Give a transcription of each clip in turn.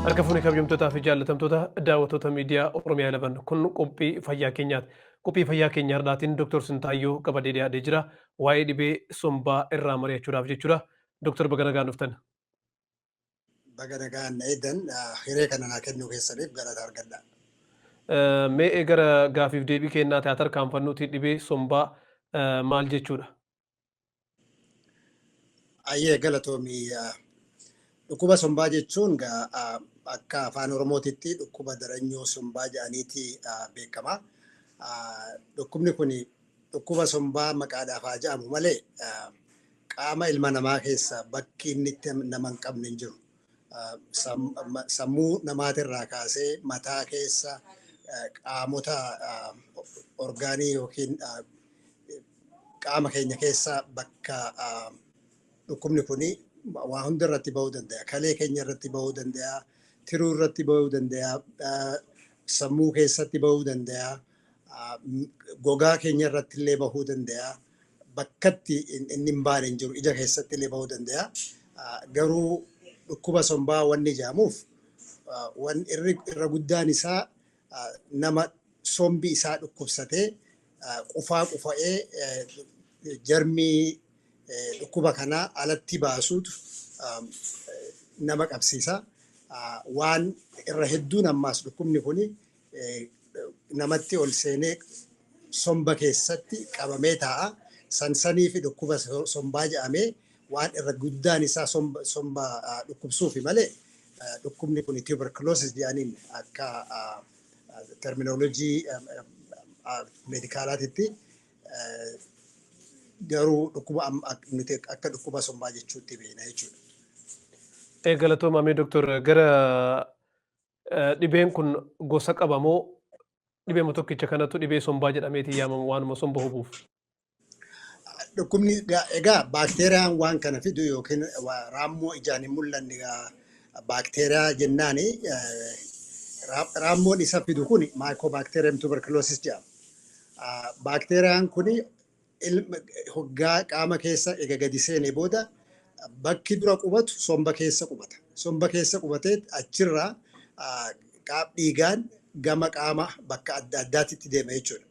Harka fuunee kabajamtootaa fi jaallatamtoota daawwattoota miidiyaa Oromiyaa 11 kun qophii fayyaa keenyaati. Qophii fayyaa keenyaa irraatiin Dr. Sintaayyoo Qabadee dhiyaatee jira. Waa'ee dhibee sombaa irraa mari'achuudhaaf jechuudha. Dr. Baga nagaan dhuftan. Baga nagaan eedan hiree kana naa kennuu keessaniif galata argadha. Mee gara gaafiif deebii kennaa tiyaatar kaanfannuuti dhibee sombaa maal jechuudha? Ayyee galatoomii dhukkuba sombaa jechuun akka afaan Oromootitti dhukkuba daranyoo sombaa jedhaniiti beekama. Dhukkubni kun dhukkuba sombaa maqaadhaaf haa jedhamu malee qaama ilma namaa keessa bakki inni itti nama hin qabne hin jiru. Sammuu namaatirraa kaasee mataa keessa qaamota orgaanii yookiin qaama keenya keessa bakka dhukkubni kun waa hunda irratti bahuu danda'a. Kalee keenya irratti bahuu danda'a. Tiruu irratti bahuu danda'a. Sammuu keessatti bahuu danda'a. Gogaa keenya irratti illee bahuu danda'a. Bakkatti inni hin baane hin jiru. Ija keessatti illee bahuu danda'a. Garuu dhukkuba sombaa wanni jedhamuuf irra guddaan isaa nama sombi isaa dhukkubsatee qufa'ee jarmii dhukkuba kanaa alatti baasuutu nama qabsiisa. Waan irra hedduun ammaas dhukkubni kun namatti ol seenee somba keessatti qabamee taa'a. Sansanii fi dhukkuba sombaa jedhamee waan irra guddaan isaa somba dhukkubsuufi malee dhukkubni kun tuberculosis jedhaniin akka terminoloojii meedikaalaatitti garuu dhukkuba nuti akka dhukkuba sombaa jechuutti beekna jechuudha. Galatoomamee Doktor, gara dhibeen kun gosa qabamoo dhibeema tokkicha kanatu dhibee sombaa jedhameeti yaamamu waanuma somba hubuuf? Dhukkubni egaa baakteeriyaan waan kana fidu yookiin raammoo ijaan hin mul'anne baakteeriyaa jennaani raammoon isa fidu kun Mycobacterium tuberculosis jedhama. Baakteeriyaan kun hoggaa qaama keessa ega gadi seenee booda bakki dura qubatu somba keessa qubata. Somba keessa qubatee achirraa dhiigaan gama qaama bakka adda addaatitti deema jechuudha.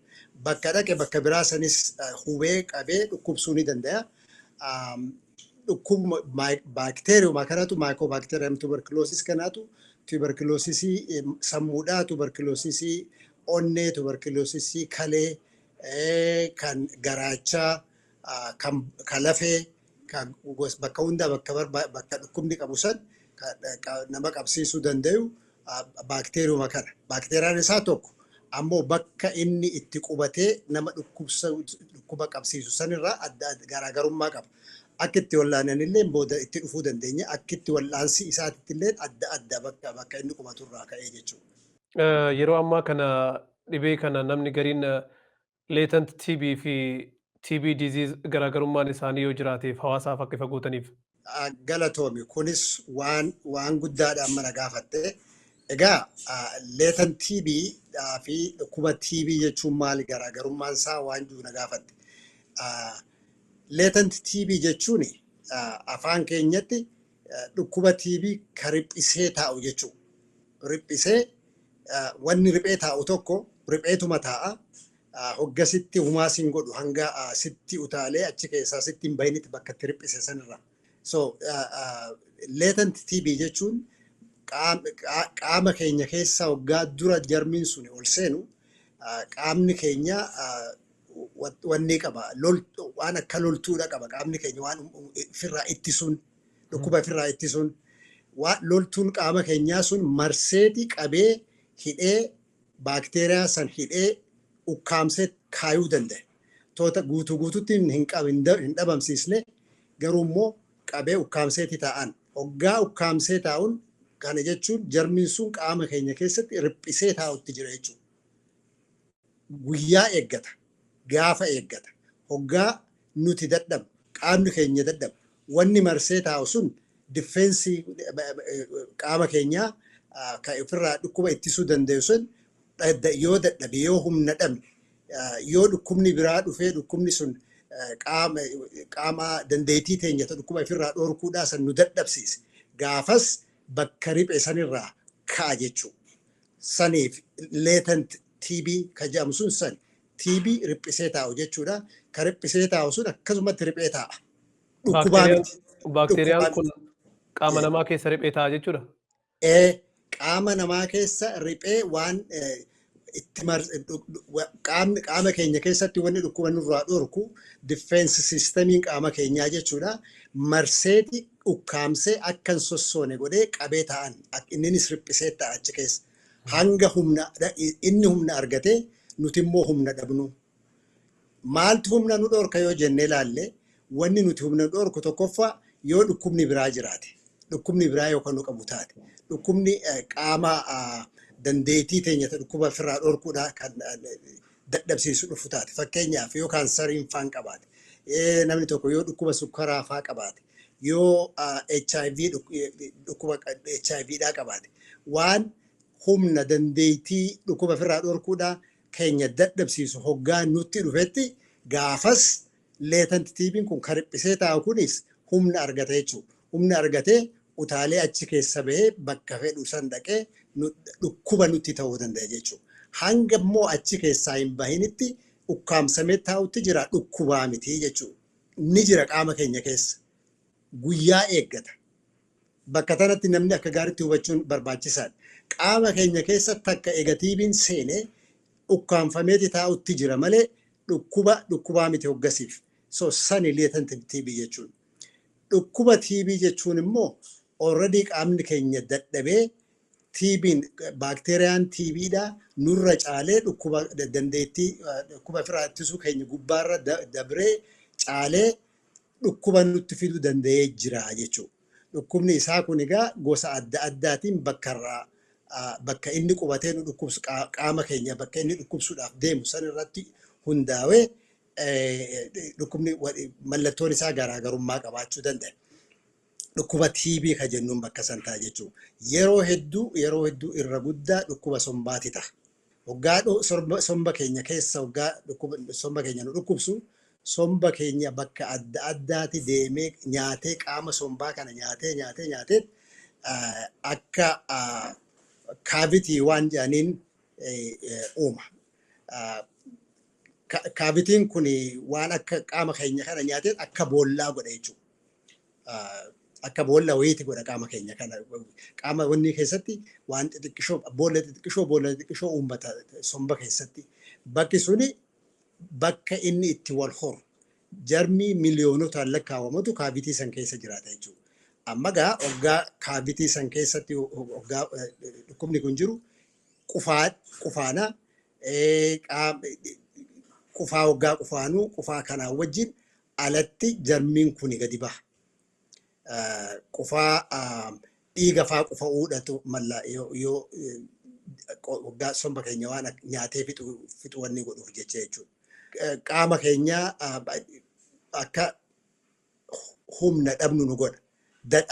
Bakka dhaqe bakka biraa sanis hubee qabee dhukkubsuu ni danda'a. Dhukkubuma baakteeriyuma kanatu Mycobacterium tuberculosis kanatu tuberculosis sammuudhaa, tuberculosis onnee, tuberculosis kalee, kan garaachaa, kan lafee, kan bakka hundaa bakka dhukkubni qabu san nama qabsiisuu danda'u baakteeriyuma kana. Baakteeriyaan isaa tokko ammoo bakka inni itti qubatee nama dhukkuba qabsiisu sanirraa garaagarummaa qaba. Akka itti wallaanan illee booda itti dhufuu dandeenya. Akka itti wallaansi isaatti illee adda bakka inni qubaturraa ka'ee jechuudha. Yeroo ammaa kana dhibee kana namni gariin latent TB fi TB disease garaagarummaan isaanii yoo jiraateef hawaasaaf akka ifa gootaniif. Galatoomi kunis waan guddaadhaan mana gaafatte. Egaa latent TB fi dhukkuba TB jechuun maali garaagarummaan isaa waan jiru na gaafatte. Latent TB jechuun afaan keenyatti dhukkuba TB kan riphisee taa'u jechuudha. Riphisee wanni riphee taa'u tokko ripheetuma taa'a. Hoggasitti humaa siin godhu hanga sitti utaalee achi keessaa sitti hin bahinitti bakka itti riphise sanirra. So latent TB jechuun qaama keenya keessa hoggaa dura jarmiin sun ol seenu qaamni keenya wanni qaba. Waan akka loltuudha qaba qaamni keenya waan ofirraa ittisuun dhukkuba ofirraa ittisuun loltuun qaama keenyaa sun marseeti qabee hidhee baakteeriyaa san hidhee ukkaamsee kaayuu danda'a. Toota guutuutti hin dhabamsiisne garuu immoo qabee ukkaamseeti taa'an. Hoggaa ukkaamsee taa'uun kana jechuun jarmiin sun qaama keenya keessatti riphisee taa'utti jira jechuudha. Guyyaa eeggata. Gaafa eeggata. Hoggaa nuti dadhabu. Qaamni keenya dadhabu. Wanni marsee taa'u sun difeensii qaama keenyaa kan ofirraa dhukkuba ittisuu danda'u sun yoo dadhabe yoo humna dhabne yoo dhukkubni biraa dhufee dhukkubni sun qaama dandeettii teenya dhukkuba ofirraa dhorkuudhaa san nu dadhabsiise. Gaafas bakka riphee sanirraa ka'a jechuudha. Saniif latent TB kan jedhamu sun sani. TB riphisee taa'u jechuudha. Kan riphisee taa'u sun akkasumatti riphee taa'a. Dhukkubaa miti. Baakteeriyaan Dhukkubaa kun miti. qaama namaa keessa riphee taa'a jechuudha. Qaama namaa keessa riphee waan itti qaama keenya keessatti wanni dhukkuba nurraa dhorku difeensi siistamiin qaama keenyaa jechuudha. Marseeti ukkaamsee akka hin sossoone godhee qabee taa'an inninis riphisee ta'a achi keessa. Hanga inni humna argatee nuti immoo humna dhabnu. Maaltu humna nu dhorka yoo jennee ilaalle wanni nuti humna dhorku tokkoffaa yoo dhukkubni biraa jiraate. Dhukkubni biraa yookaan nu qabu taate. Dhukkubni qaama dandeettii teenya dhukkuba ofirraa dhorkuudhaa kan dadhabsiisu dhufu taate. Fakkeenyaaf yoo kaansariin faan qabaate. Namni tokko yoo dhukkuba sukkaraa faa qabaate. Yoo dhukkuba HIVdhaa qabaate. Waan humna dandeettii dhukkuba ofirraa dhorkuudhaa keenya dadhabsiisu hoggaan nutti dhufetti gaafas latent TB'n kun kan riphisee taa'u kunis humna argate jechuudha. Humna argatee utaalee achi keessa bahee bakka fedhu san dhaqee dhukkuba nutti ta'uu danda'a jechuudha. Hanga immoo achi keessaa hin bahinitti ukkaamsamee taa'utti jira dhukkubaa miti jechuudha. Ni jira qaama keenya keessa. Guyyaa eeggata. Bakka tanatti namni akka gaariitti hubachuun barbaachisaadha. Qaama keenya keessatti akka TB'n seenee ukkaamfameeti taa'utti jira malee dhukkubaa miti hoggasiif. So sani latent TB jechuudha. Dhukkuba TB jechuun immoo already qaamni keenya dadhabee TB'n baakteeriyaan TBdhaa nurra caalee dhukkuba dandeettii dhukkuba ofirraa ittisuu keenya gubbaarra dabree caalee dhukkuba nutti fiduu danda'ee jira jechuudha. Dhukkubni isaa kun egaa gosa adda addaatiin bakka inni qubatee nu dhukkubsu qaama keenya bakka inni dhukkubsuudhaaf deemu san irratti hundaa'ee dhukkubni mallattoon isaa garaagarummaa qabaachuu danda'a. Dhukkuba TB kan jennuun bakka san ta'a jechuudha. Yeroo hedduu irra guddaa dhukkuba sombaati ta'a. Hoggaa somba keenya keessa hoggaa somba keenya nu dhukkubsu somba keenya bakka adda addaati deemee nyaatee qaama sombaa kana nyaatee akka kaavitii waan jedhaniin uuma. Kaavitiin kun waan akka qaama keenya kana nyaatee akka boollaa godha jechuudha. Akka boolla wayiiti godha qaama keenya kana. Qaama wanni keessatti waan boolla xixiqqishoo uummata somba keessatti. Bakki suni bakka inni itti wal horu. Jarmii miliyoonotaan lakkaawwamatu kaavitii san keessa jiraata jechuudha. Amma gaa hoggaa kaavitii san keessatti hoggaa dhukkubni kun jiru qufaana qufaa hoggaa qufaanuu qufaa kanaan wajjin alatti jarmiin kuni gadi baha. Qufaa dhiiga faa qufa'uudhatu malla yoo hoggaa somba keenya waan nyaatee fixu wanni godhuuf jecha jechuudha. Qaama keenya akka humna dhabnu nu godha.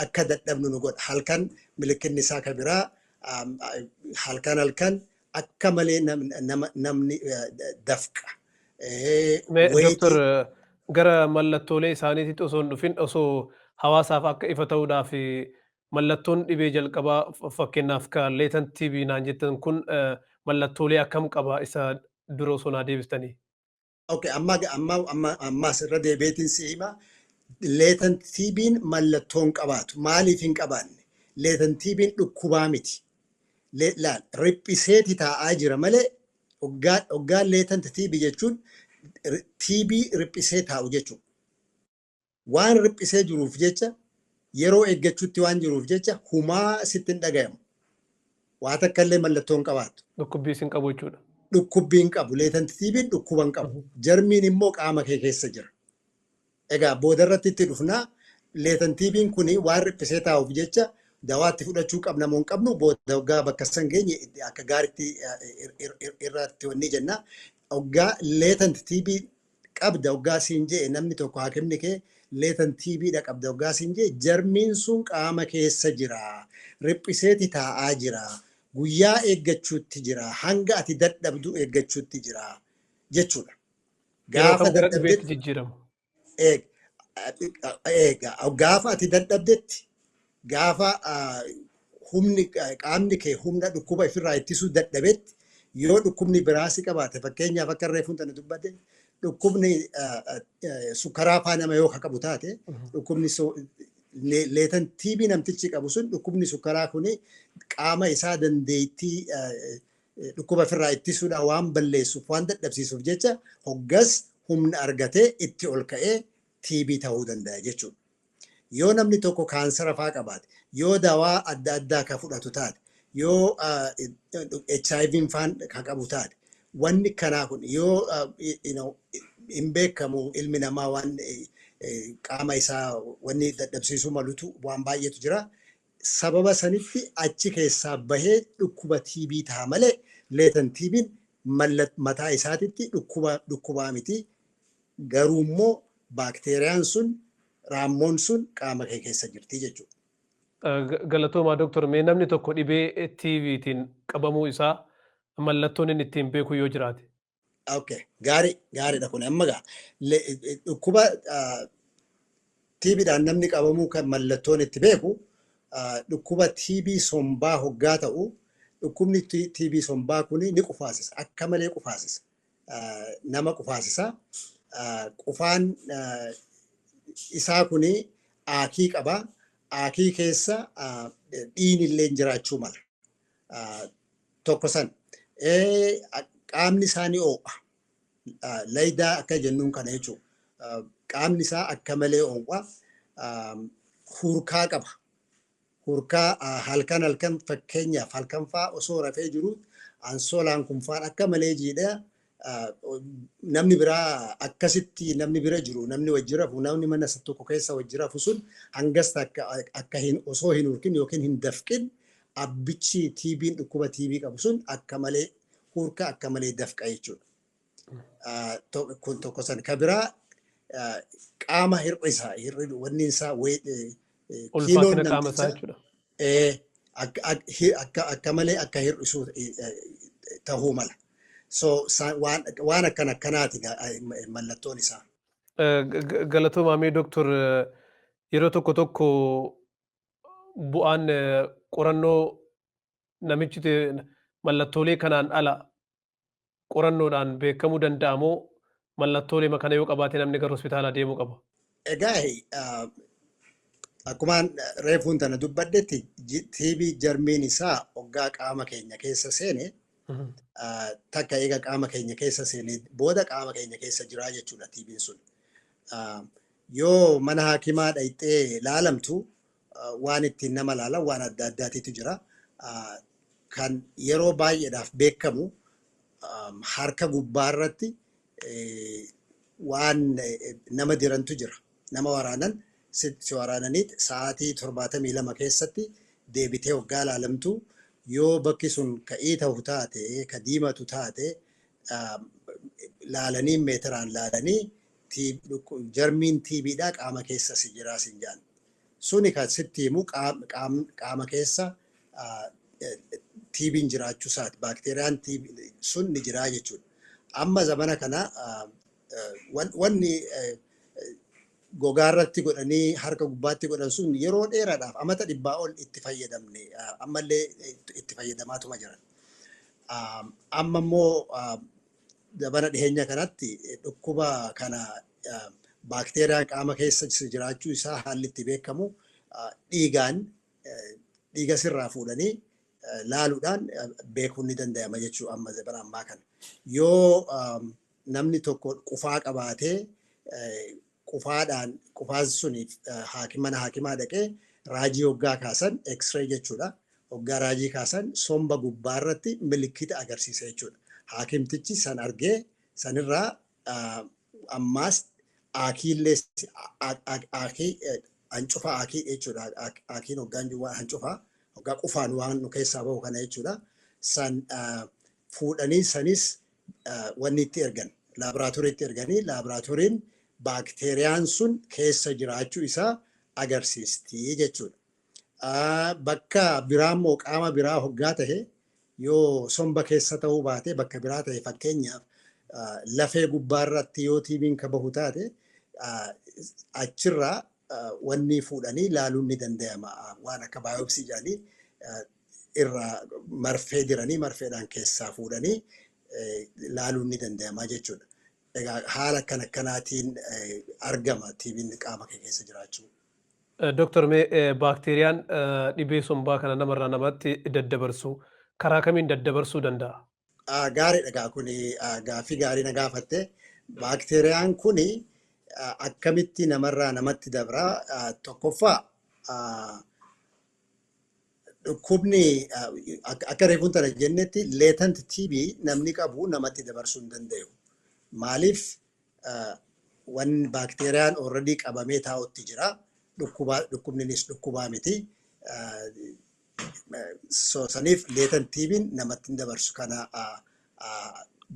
Akka dadhabnu nu godha. Halkan milikinni isaa kan biraa halkan akka malee namni dafqa. Doktor gara mallattoolee isaaniitti osoo hin dhufin osoo hawaasaaf akka ifa ta'uudhaaf mallattoon dhibee jalqabaa fakkeenyaaf kan latent TB naan jettan kun mallattoolee akkam qaba isa dura osoo naa deebistanii. Okay, ammas irra deebiitiin si hima. Latent TB'n mallattoon qabaatu. Maaliif hin qabaanne? Latent TB'n dhukkubaa miti. Laal riphiseeti taa'aa jira malee hoggaan latent TB jechuun TB riphisee taa'u jechuudha. Waan riphisee jiruuf jecha yeroo eeggachuutti waan jiruuf jecha humaa sitti hin dhagayamu. Waa takka illee mallattoon qabaatu. Dhukkubbii sin qabu jechuudha. Dhukkubbiin qabu. Latent TB'n dhukkuban qabu. Jarmiin immoo qaama kee keessa jira. Egaa boodarratti itti dhufnaa latent TB'n kuni waan riphisee taa'uuf jecha dawaatti fudhachuu qabna moo hin qabnu booda hoggaa bakka san geenye akka gaariitti irratti wanni jenna. Hoggaa latent TB qabda hoggaa siin jee namni tokko haakimni kee latent TBdha qabda hoggaa siin jee jarmiin sun qaama keessa jira. Riphiseeti taa'aa jira. Guyyaa eeggachuutti jira. Hanga ati dadhabdu eeggachuutti jira jechuudha. Gaafa dadhabdetti jijjiiramu. Gaafa ati dadhabdetti gaafa humni qaamni kee humna dhukkuba ofirraa ittisuu dadhabetti yoo dhukkubni biraasi qabaate fakkeenyaaf akka reefuun tana dubbate dhukkubni sukkaraa faa nama yoo qabu taate dhukkubni leetan tiibii namtichi qabu sun dhukkubni sukkaraa kuni qaama isaa dandeettii dhukkuba ofirraa ittisuudhaan waan balleessuuf waan dadhabsiisuuf jecha hoggas humna argatee itti ol ka'ee tiibii ta'uu danda'a jechuudha. Yoo namni tokko kaansara faa qabaate, yoo dawaa adda addaa kan fudhatu taate, yoo HIV faan kan qabu taate, wanni kanaa kun yoo hin beekamu ilmi namaa waan qaama isaa wanni dadhabsiisuu malutu waan baay'eetu jira. Sababa sanitti achi keessaa bahee dhukkuba tiibii ta'a malee leetan tiibiin mataa isaatitti dhukkubaa miti. Garuu immoo baakteeriyaan sun raammoon sun qaama kee keessa jirti jechuudha. Galatoomaa Dooktor, mee namni tokko dhibee tiibiitiin qabamuu isaa mallattoon inni ittiin beeku yoo jiraate? Okay, gaariidha kun amma dhukkuba tiibiidhaan namni qabamuu kan mallattoon itti beeku dhukkuba tiibii sombaa hoggaa ta'u dhukkubni tiibii sombaa kun ni qufaasisa, akka malee qufaasisa. Nama qufaasisa. Qufaan isaa kun aakii qaba. Aakii keessa dhiigni illee jiraachuu mala. Tokko san. Qaamni isaa ni oo'a. Laydaa akka jennuun kana jechuudha. Qaamni isaa akka malee oo'a. Hurkaa qaba. Hurkaa halkan fakkeenyaaf halkan fa'aa osoo rafee jiru ansoolaan kun fa'aan akka malee jiidhaa. Namni biraa akkasitti namni bira jiru namni wajji rafu namni mana tokko keessa wajji rafu sun hangas akka osoo hin hurkin yookiin hin dafqin abbichi tiibiin dhukkuba tiibii qabu sun akka malee hurka akka malee dafqa jechuudha. Kun tokko san ka biraa qaama hir'isaa wanni isaa ulfaatina qaama isaa jechuudha. Akka malee akka hir'isuu ta'uu mala. So waan akkanaati mallattoon isaa. Galatoomaa mee Dooktor, yeroo tokko bu'aan qorannoo namichi mallattoolee kanaan ala qorannoodhaan beekamuu danda'amoo mallattoolee kana yoo qabaate namni gara hospitaalaa deemuu qaba? Egaa akkumaan reefuun tana dubbaddetti tiibii jarmiin isaa hoggaa qaama keenya keessa seene takka eega qaama keenya keessa seenee booda qaama keenya keessa jiraa jechuudha tiibiin sun. Yoo mana haakimaa dhayxee laalamtu waan ittiin nama laalan waan adda addaatitu jira. Kan yeroo baay'eedhaaf beekamu harka gubbaarratti waan nama dirantu jira. Nama waraanan si waraananiit sa'aatii 72 keessatti deebitee hoggaa laalamtu. Yoo bakki sun ka'ii ta'u taate, ka diimatu taate, laalanii meetiraan laalanii jarmiin tiibiidhaa qaama keessa si jiraa sin jaan. Suni kan sitti himu qaama keessa tiibiin jiraachuu isaati. Baakteeriyaan sun ni jiraa jechuudha. Amma zamana kana wanni gogaarratti godhanii harka gubbaatti godhan sun yeroo dheeraadhaaf amata 100 ol itti fayyadamne ammallee itti fayyadamaatuma jiran. Amma immoo zamana dhiheenya kanatti dhukkuba kana baakteeriyaan qaama keessa jiraachuu isaa haalli itti beekamu dhiiga sirraa fuudhanii laaluudhaan beekuun ni danda'ama jechuudha amma zamana ammaa kana. Yoo namni tokko qufaa qabaatee qufaan suniif mana haakimaa dhaqee raajii hoggaa kaasan x-ray jechuudha. Hoggaa raajii kaasan somba gubbaarratti milikkita agarsiisa jechuudha. Haakimtichi san argee sanirraa ammaas aakiillee hancufa aakii jechuudha. Aakiin hoggaan waan hancufa hoggaa qufaan waan nu keessaa bahu kana jechuudha. San fuudhanii sanis wanni itti ergan laaboraatooriitti erganii laaboraatooriin baakteeriyaan sun keessa jiraachuu isaa agarsiisti jechuudha. Bakka biraa immoo qaama biraa hoggaa tahe yoo somba keessa ta'uu baate bakka biraa tahe fakkeenyaaf lafee gubbaarratti yoo tiibiin ka bahu taate achirraa wanni fuudhanii laaluun ni danda'ama. Waan akka baayopsii jedhanii irraa marfee jiranii marfeedhaan keessaa fuudhanii laaluun ni danda'ama jechuudha. Egaa haala akkanaatiin argama TB'n qaama kee keessa jiraachuu. Doktor mee baakteeriyaan dhibee sombaa kana namarraa namatti daddabarsu karaa kamiin daddabarsuu danda'a? Gaariidha kun gaaffii gaarii na gaafatte. Baakteeriyaan kun akkamitti namarraa namatti dabra? Tokkoffaa dhukkubni akka reefuun tana jennetti latent TB namni qabu namatti dabarsuu hin danda'u. Maaliif wanni baakteeriyaan already qabamee taa'utti jira. Dhukkubninis dhukkubaa miti. Saniif latent TB'n namatti hin dabarsu kana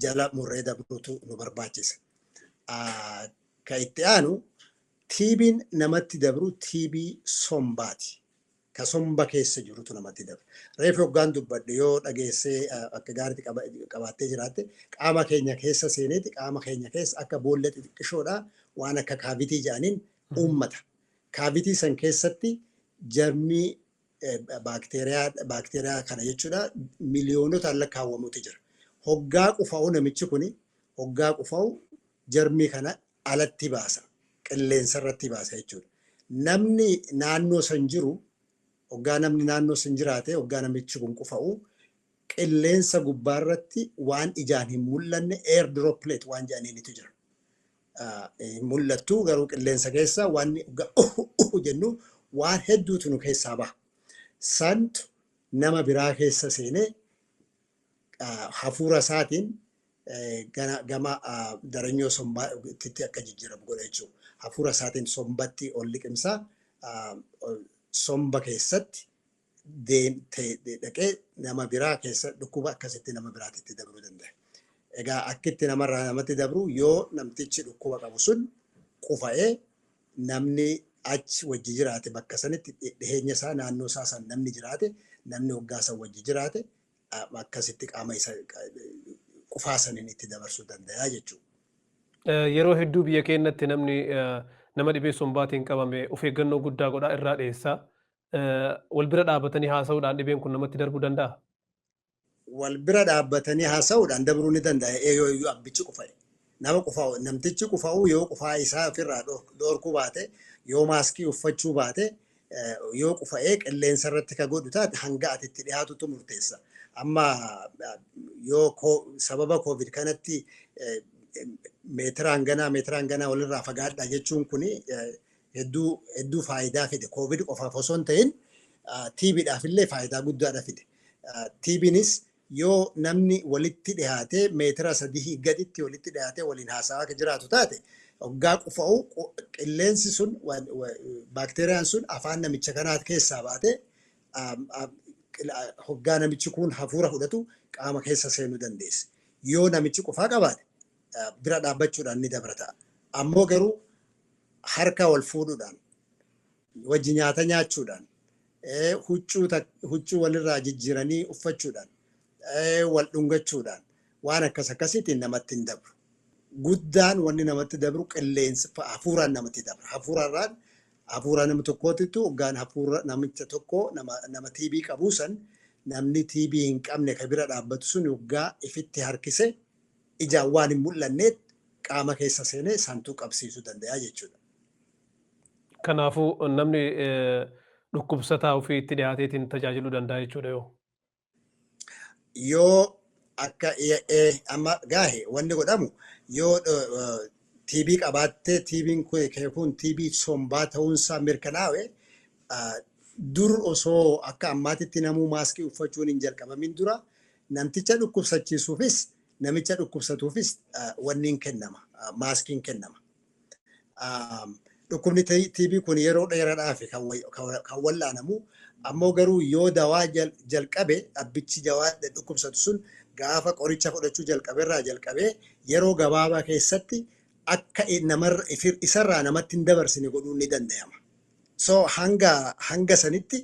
jala murree dabruutu nu barbaachisa. Kan itti aanu TB'n namatti dabru TB sombaati. Ka somba keessa jirutu namatti dabra. Reefu hoggaan dubbadde yoo dhageessee akka gaariitti qabaattee jiraatte qaama keenya keessa seeneeti qaama keenya keessa akka boolla xixiqqishoodha waan akka kaavitii jedhaniin uummata. Kaavitii san keessatti jarmii baakteeriyaa kana jechuudha miliyoonotaan lakkaawwamutu jira. Hoggaa qufa'u namichi kuni hoggaa qufa'u jarmii kana alatti baasa. Qilleensa irratti baasa jechuudha. Namni naannoo san jiru hoggaa namni naannoo san jiraate hoggaa namichi kun qufa'u qilleensa gubbaa irratti waan ijaan hin mul'anne air droplet waan jedhaniinitu jira. Mul'attu garuu qilleensa keessa waan jennu waan hedduutu nu keessaa baha. Santu nama biraa keessa seenee hafuura isaatiin gama daranyoo sombaatti akka jijjiiramu godha jechuudha. Hafuura isaatiin sombatti ol liqimsaa somba keessatti dhaqee nama biraa keessa dhukkuba akkasitti nama biraatitti dabruu danda'a. Egaa akkitti namarraa namatti dabru yoo namtichi dhukkuba qabu sun qufa'ee namni achi wajji jiraate bakka sanitti dhiheenya isaa naannoo isaa san namni jiraate namni hoggaa san wajji jiraate akkasitti qaama isa qufaa saniin itti dabarsuu danda'a jechuudha. Yeroo hedduu biyya keenyatti namni nama dhibee sombaatiin qabame of eeggannoo guddaa godhaa irraa dhiyeessaa. Wal bira dhaabbatanii haasa'uudhaan dhibeen kun namatti darbuu danda'a? Wal bira dhaabbatanii haasa'uudhaan dabruu ni danda'a yoo abbichi qufa'e. Nama qufa'u namtichi qufa'u yoo qufaa isaa ofirraa dhoorkuu baate yoo maaskii uffachuu baate yoo qufa'ee qilleensa irratti ka godhu taate hanga ati itti dhiyaatutu murteessa. Amma yoo sababa COVID kanatti meetiraan ganaa walirraa fagaadhaa jechuun kuni hedduu faayidaa fide. COVID qofaaf osoo hin ta'in TB'dhaaf illee faayidaa guddaadha fide. TB'nis yoo namni walitti dhiyaatee meetira 3 gaditti walitti dhiyaatee waliin haasawaa jiraatu taate hoggaa qufa'u qilleensi sun baakteeriyaan sun afaan namicha kanaa keessaa baatee hoggaa namichi kun hafuura fudhatu qaama keessa seenuu dandeessi. Yoo namichi qufaa qabaate bira dhaabbachuudhaan ni dabrata. Ammoo garuu harka wal fuudhuudhaan wajji nyaata nyaachuudhaan huccuu walirraa jijjiiranii uffachuudhaan wal dhungachuudhaan waan akkasiitiin namatti hin dabru. Guddaan wanni namatti dabru qilleensa hafuuraan namatti dabra. Hafuura nama tokkootitu hoggaan hafuura namicha tokko nama TB qabu san namni TB hin qabne ka bira dhaabbatu sun hoggaa ifitti harkise ijaan waan hin mul'anneet qaama keessa seenee santuu qabsiisuu danda'a jechuudha. Kanaafuu namni dhukkubsataa ofii itti dhiyaateetiin tajaajiluu danda'a jechuudha yoo? Yoo akka amma gaahe wanni godhamu yoo TB qabaattee TB'n kun TB sombaa ta'uunsaa mirkanaa'e dur osoo akka ammaatitti namuu maaskii uffachuun hin jalqabamin dura namticha dhukkubsachiisuufis namicha dhukkubsatuufis wanni hin kennama maaskiin kennama. Dhukkubni TB kun yeroo dheeraadhaaf kan wallaanamu ammoo garuu yoo dawaa jalqabe abbichi dawaa dhukkubsatu sun gaafa qoricha fudhachuu jalqaberraa jalqabee yeroo gabaabaa keessatti akka isarraa namatti hin dabarsine godhuun ni danda'ama. So hanga sanitti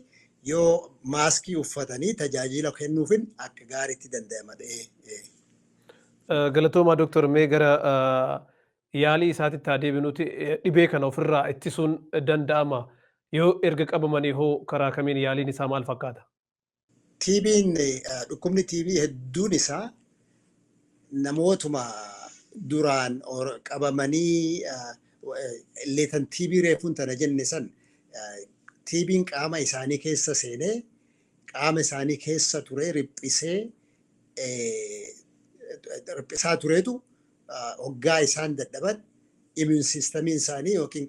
yoo maaskii uffatanii tajaajila kennuufin akka gaariitti danda'ama. Galatoomaa Dooktor mee gara yaalii isaatitti adeeminuti dhibee kana ofirraa ittisuun danda'ama yoo erga qabamanii hoo karaa kamiin yaaliin isaa maal fakkaata? TB'n dhukkubni TB hedduun isaa namootuma duraan qabamanii leetan TB reefuun tana jenne san TB'n qaama isaanii keessa seenee qaama isaanii keessa ture riphisaa tureetu hoggaa isaan dadhaban immune systemiin isaanii yookiin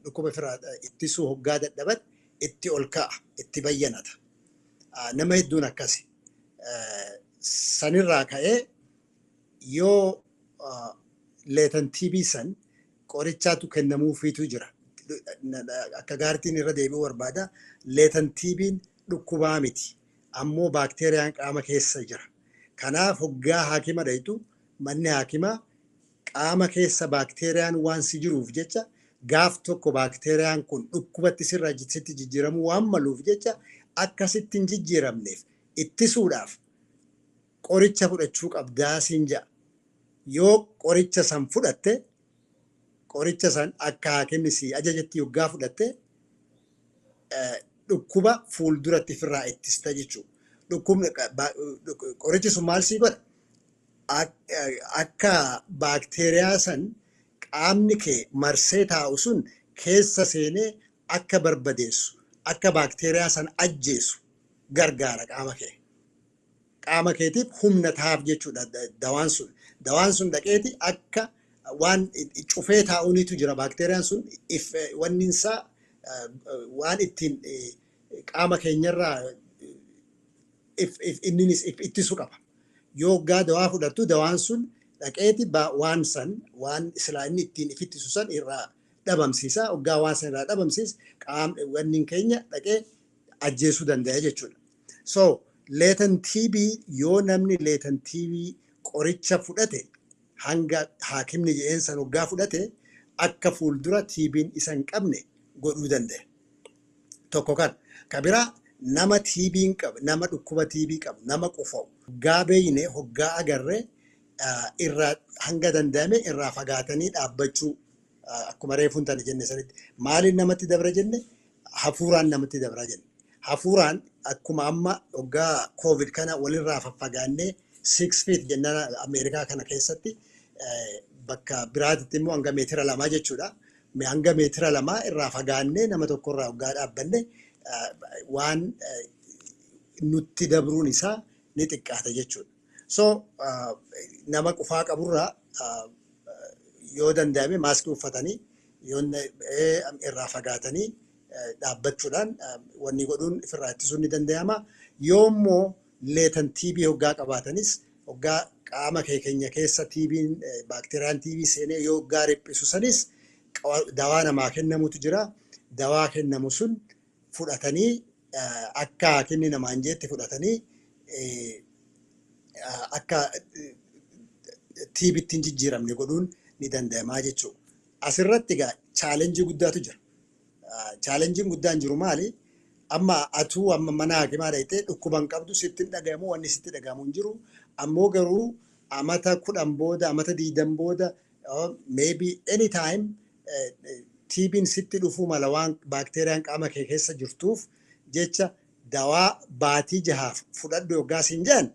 dhukkuba ofirraa ittisuu hoggaa dadhaban itti ol ka'a, itti bayyanata. Nama hedduun akkasi. Sanirraa ka'ee yoo leetan TB san qorichaatu kennamuufiitu jira. Akka gaartiin irra deebi'uu barbaada. Leetan TB'n dhukkubaa miti. Ammoo baakteeriyaan qaama keessa jira. Kanaaf hoggaa haakima dhayitu manni haakimaa qaama keessa baakteeriyaan waan si jiruuf jecha gaaf tokko baakteeriyaan kun dhukkubatti sirraa sitti jijjiiramuu waan maluuf jecha akkasitti hin jijjiiramneef ittisuudhaaf qoricha fudhachuu qabdaa siin ja'a. Yoo qoricha san fudhatte qoricha san akka haakimni si ajajetti hoggaa fudhatte dhukkuba fuulduratti ofirraa ittista jechuudha. Qorichi sun maal sii godha? Akka baakteeriyaa san qaamni kee marsee taa'u sun keessa seenee akka barbadeessu, akka baakteeriyaa san ajjeesu gargaara qaama kee. Qaama keetiif humna taa'aaf jechuudha dawaan sun. Dawaan sun dhaqeeti akka waan cufee taa'uunitu jira baakteeriyaan sun wanni isaa waan ittiin qaama keenyarraa inninis ittisu qaba. Yoo hoggaa dawaa fudhattu dawaan sun dhaqeeti waan san waan silaa inni ittiin ittisu san irraa dhabamsiisa. Hoggaa waan san irraa dhabamsiis wanni keenya dhaqee ajjeesuu danda'a jechuudha. So leetan TB yoo namni leetan TB qoricha fudhate hanga haakimni jedheen san hoggaa fudhate akka fuuldura TB'n isa hin qabne godhuu danda'a. Tokko kan biraa nama TB'n qabu, nama dhukkuba TB qabu, nama qufa'u hoggaa beeyne hoggaa agarree irraa hanga danda'ame irraa fagaatanii dhaabbachuu akkuma reefuun tana jenne sanitti maaliin namatti dabra jenne hafuuraan namatti dabra jenne. Hafuuraan akkuma amma hoggaa COVID kana walirraa faffagaannee 6 feet jennaan Ameerikaa kana keessatti bakka biraatitti immoo hanga meetira 2 jechuudha. Hanga meetira 2 irraa fagaannee nama tokkorraa hoggaa dhaabbanne waan nutti dabruun isaa ni xiqqaata jechuudha. So nama qufaa qaburraa yoo danda'ame maaskii uffatanii yoo irraa fagaatanii dhaabbachuudhaan wanni godhuun ofirraa ittisuun ni danda'ama. Yoo immoo leetan TB hoggaa qabaatanis hoggaa qaama keenya keessa TB'n baakteeriyaan TB seenee yoo hoggaa riphisu sanis dawaa namaa kennamutu jira. Dawaa kennamu sun fudhatanii akka haakimni namaan jeetti fudhatanii akka TB'tti hin jijjiiramne godhuun ni danda'ama jechuudha. Asirratti egaa chaalenjii guddaatu jira. Chaalenjiin guddaan jiru maali? Amma atuu amma mana haakimaa dhaqxee dhukkuban qabdu sitti hin dhagahamu wanni sitti dhagahamu hin jiru. Ammoo garuu amata 10 booda amata 20 booda maybe anytime TB'n sitti dhufuu mala waan baakteeriyaan qaama kee keessa jirtuuf jecha dawaa baatii 6 fudhadhu yoggaa siin jedhan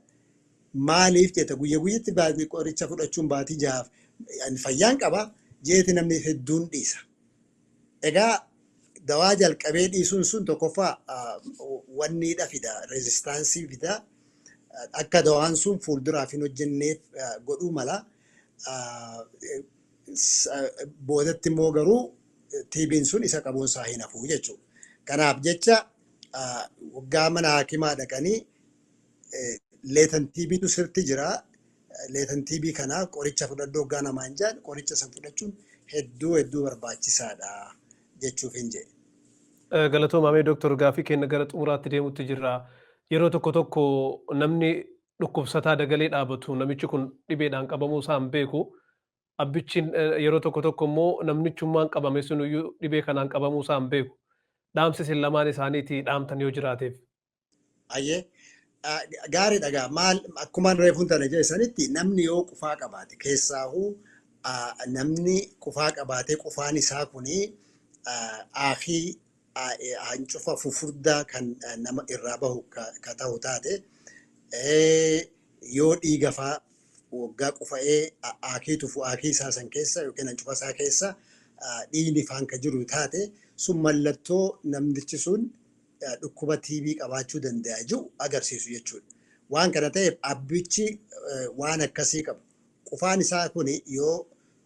maaliif jetta guyya guyyatti qoricha fudhachuun baatii 6 fayyaan qaba jeeti namni hedduun dhiisa. Egaa dawaa jalqabee dhiisuun sun tokkoffaa wanniidha fida reezistaansii fida akka dawaan sun fuulduraaf hin hojjenneef godhuu mala. Boodatti immoo garuu TB'n sun isa qabuunsaa hin hafu jechuudha. Kanaaf jecha waggaa mana haakimaa dhaqanii leetan TB'tu sirti jira. Leetan TB kanaaf qoricha fudhadhu hoggaa namaa hin jaan qoricha san fudhachuun hedduu barbaachisaadha jechuuf hin jedhe. Galatoomamee Dooktor Gaafii keenya gara xumuraatti deemutti jirra. Yeroo tokko namni dhukkubsataa dagalee dhaabatu namichi kun dhibeedhaan qabamuu isaa hin beeku. Abbichiin yeroo tokko immoo namnichummaan qabame sunuyyuu dhibee kanaan qabamuu isaa hin beeku. Dhaamsi isin lamaan isaaniitii dhaamtan yoo jiraateef. Ayyee gaariidha gaa maal akkumaan reefuun tana jedhanitti namni yoo qufaa qabaate keessaahuu namni qufaa qabaatee qufaan isaa kuni aakii hancufa fufurdaa kan nama irraa bahu ka ta'u taate yoo dhiiga faa waggaa qufa'ee aakii tufu aakii isaa san keessa yookiin hancufa isaa keessa dhiigni faan ka jiru taate sun mallattoo namtichi sun dhukkuba TB qabaachuu danda'a jiru agarsiisu jechuudha. Waan kana ta'eef abbichi waan akkasii qabu. Qufaan isaa kun yoo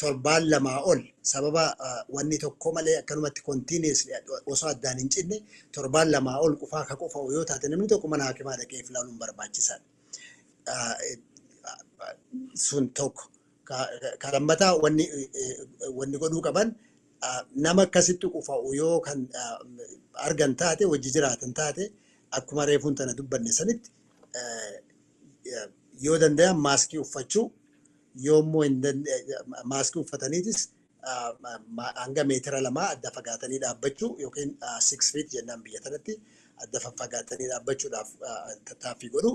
torbaan lamaa ol sababa wanni tokko malee akkanumatti continuously osoo addaan hin cinne torbaan lamaa ol qufaa ka qufa'u yoo taate namni tokko mana hakimaa dhaqee ilaaluun barbaachisaadha. Sun tokko ka lammataa wanni godhuu qaban nama akkasitti qufa'u yoo kan argan taate wajji jiraatan taate akkuma reefuun tana dubbanne sanitti yoo danda'an maaskii uffachuu yoommoo maaskii uffataniitis hanga meetira lamaa adda fagaatanii dhaabbachuu yookiin 6 feet jennaan biyya tanatti adda fagaatanii dhaabbachuudhaaf tattaaffii godhu.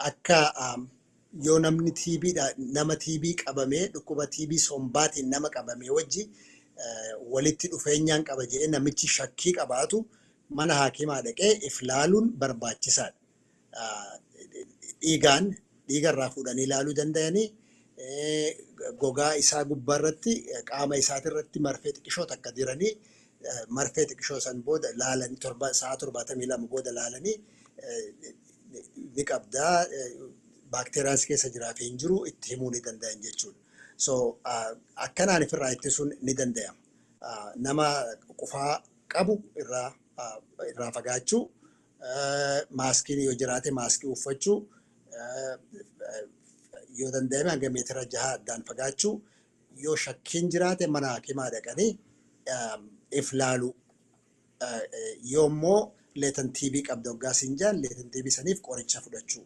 Akka yoo namni nama TB qabamee dhukkuba TB sombaatiin nama qabamee wajji walitti dhufeenyaan qaba jedhee namichi shakkii qabaatu mana hakimaa dhaqee ilaaluun barbaachisaadha. Dhiigarraa fuudhanii ilaaluu danda'anii gogaa isaa gubbaarratti qaama isaatirratti marfee xiqqishoo takka diranii marfee xiqqishoo san booda laalanii sa'a 72 booda laalanii ni qabdaa baakteeriyaan keessa jiraafee hin jiru itti himuu ni danda'an jechuudha. So akkanaan ofirraa ittisuun ni danda'ama. Nama qufaa qabu irraa fagaachuu, maaskiin yoo jiraate maaskii uffachuu, yoo danda'ame hanga meetira 6 addaan fagaachuu, yoo shakkiin jiraate mana hakimaa dhaqanii ilaaluu. Yoommoo leetan TB qabda waggaa siin jaan leetan TB saniif qoricha fudhachuu.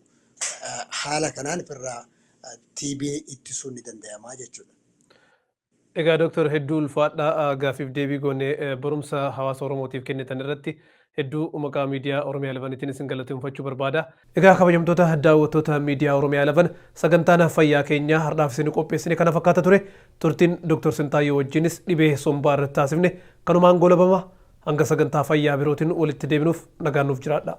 Haala kanaan ofirraa TB ittisuun ni danda'ama jechuudha. Egaa Dooktar hedduu ulfaadhaa gaafiif deebii goonee barumsa hawaasa Oromootiif kennitan irratti hedduu maqaa miidiyaa Oromiyaa 11 isin galateeffachuu barbaada. Egaa kabajamtoota daawwattoota miidiyaa Oromiyaa 11 sagantaan fayyaa keenya har'aaf isin qopheessine kana fakkaata ture. Turtiin Dooktar Sintaayyoo wajjinis dhibee sombaa irratti taasifne kanumaan goolabama hanga sagantaa fayyaa birootiin walitti deebinuuf nagaan nuuf jiraadha.